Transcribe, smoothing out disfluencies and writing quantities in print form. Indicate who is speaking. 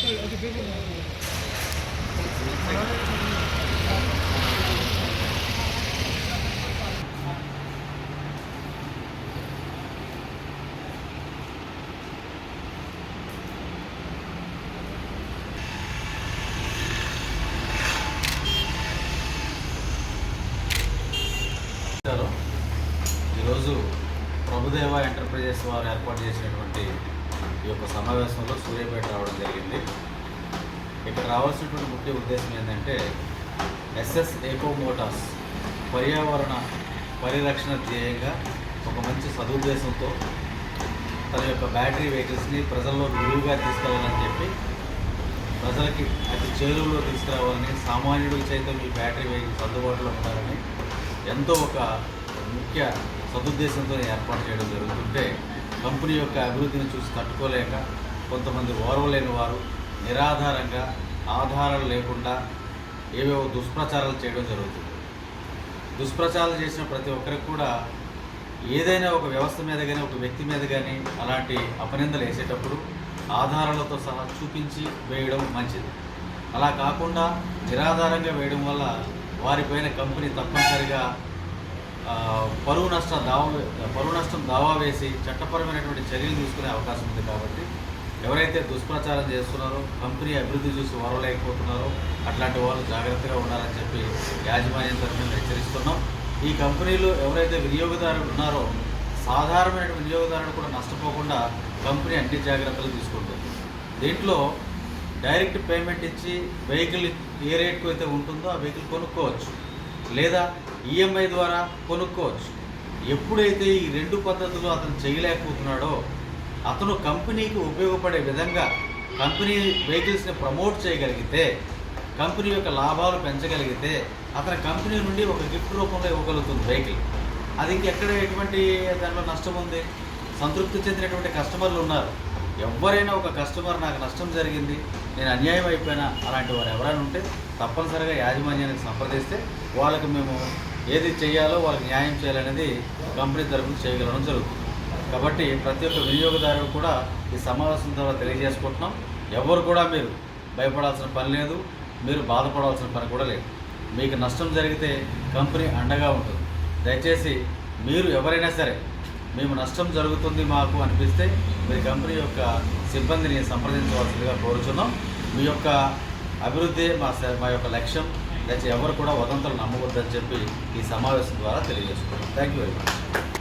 Speaker 1: ఈరోజు ప్రభుదేవ ఎంటర్ప్రైజెస్ వారు ఏర్పాటు చేసినటువంటి ఈ యొక్క సమావేశంలో సూర్యాపేట రావడం జరిగింది. ఇక్కడ రావాల్సినటువంటి ముఖ్య ఉద్దేశం ఏంటంటే ఎస్ఎస్ ఎకో మోటార్స్ పర్యావరణ పరిరక్షణ ధ్యేయంగా ఒక మంచి సదుద్దేశంతో తన యొక్క బ్యాటరీ వెహికల్స్ని ప్రజల్లో విలువగా తీసుకెళ్లాలని చెప్పి ప్రజలకి అతి చేరువలో తీసుకురావాలని, సామాన్యుడికి సైతం ఈ బ్యాటరీ వెహికల్స్ అందుబాటులో ఉండాలని ఎంతో ఒక ముఖ్య సదుద్దేశంతో ఏర్పాటు చేయడం జరుగుతుంటే కంపెనీ యొక్క అభివృద్ధిని చూసి తట్టుకోలేక కొంతమంది ఓర్వలేని వారు నిరాధారంగా ఆధారాలు లేకుండా ఏవేవో దుష్ప్రచారాలు చేయడం జరుగుతుంది. దుష్ప్రచారాలు చేసిన ప్రతి ఒక్కరికి కూడా ఏదైనా ఒక వ్యవస్థ మీద కానీ ఒక వ్యక్తి మీద కానీ అలాంటి అపనిందలు వేసేటప్పుడు ఆధారాలతో సహా చూపించి వేయడం మంచిది. అలా కాకుండా నిరాధారంగా వేయడం వల్ల వారిపైన కంపెనీ తప్పనిసరిగా పరువు నష్టం దావా వేసి చట్టపరమైనటువంటి చర్యలు తీసుకునే అవకాశం ఉంది. కాబట్టి ఎవరైతే దుష్ప్రచారం చేస్తున్నారో, కంపెనీ అభివృద్ధి చూసి ఓర్వలేకపోతున్నారో అట్లాంటి వాళ్ళు జాగ్రత్తగా ఉండాలని చెప్పి యాజమాన్యం తరఫున హెచ్చరిస్తున్నాం. ఈ కంపెనీలో ఎవరైతే వినియోగదారులు ఉన్నారో సాధారణమైన వినియోగదారులు కూడా నష్టపోకుండా కంపెనీ అన్ని జాగ్రత్తలు తీసుకుంటుంది. దీంట్లో డైరెక్ట్ పేమెంట్ ఇచ్చి వెహికల్ ఏ రేట్కు అయితే ఉంటుందో ఆ వెహికల్ కొనుక్కోవచ్చు, లేదా ఈఎంఐ ద్వారా కొనుక్కోవచ్చు. ఎప్పుడైతే ఈ రెండు పద్ధతులు అతను చేయలేకపోతున్నాడో అతను కంపెనీకి ఉపయోగపడే విధంగా కంపెనీ వెహికల్స్ని ప్రమోట్ చేయగలిగితే, కంపెనీ యొక్క లాభాలు పెంచగలిగితే అతని కంపెనీ నుండి ఒక గిఫ్ట్ రూపంలో ఇవ్వగలుగుతుంది వెహికల్. అది ఇంకెక్కడ ఎటువంటి దానిలో నష్టం ఉంది? సంతృప్తి చెందినటువంటి కస్టమర్లు ఉన్నారు. ఎవరైనా ఒక కస్టమర్ నాకు నష్టం జరిగింది, నేను అన్యాయం అయిపోయినా అలాంటి వారు ఎవరైనా ఉంటే తప్పనిసరిగా యాజమాన్యానికి సంప్రదిస్తే వాళ్ళకి మేము ఏది చేయాలో వాళ్ళకి న్యాయం చేయాలనేది కంపెనీ తరఫున చేయగలడం జరుగుతుంది. కాబట్టి ప్రతి ఒక్క వినియోగదారుడు కూడా ఈ సమావేశం ద్వారా తెలియజేసుకుంటున్నాం. ఎవరు కూడా మీరు భయపడాల్సిన పని లేదు, మీరు బాధపడాల్సిన పని కూడా లేదు. మీకు నష్టం జరిగితే కంపెనీ అండగా ఉంటుంది. దయచేసి మీరు ఎవరైనా సరే మేము నష్టం జరుగుతుంది మాకు అనిపిస్తే మీరు కంపెనీ యొక్క సిబ్బందిని సంప్రదించవలసిందిగా కోరుచున్నాం. మీ యొక్క అభివృద్ధి మా యొక్క లక్ష్యం. దయచేసి ఎవరు కూడా వదంతులు నమ్మవద్దని చెప్పి ఈ సమావేశం ద్వారా తెలియజేసుకున్నాం. Thank you very much.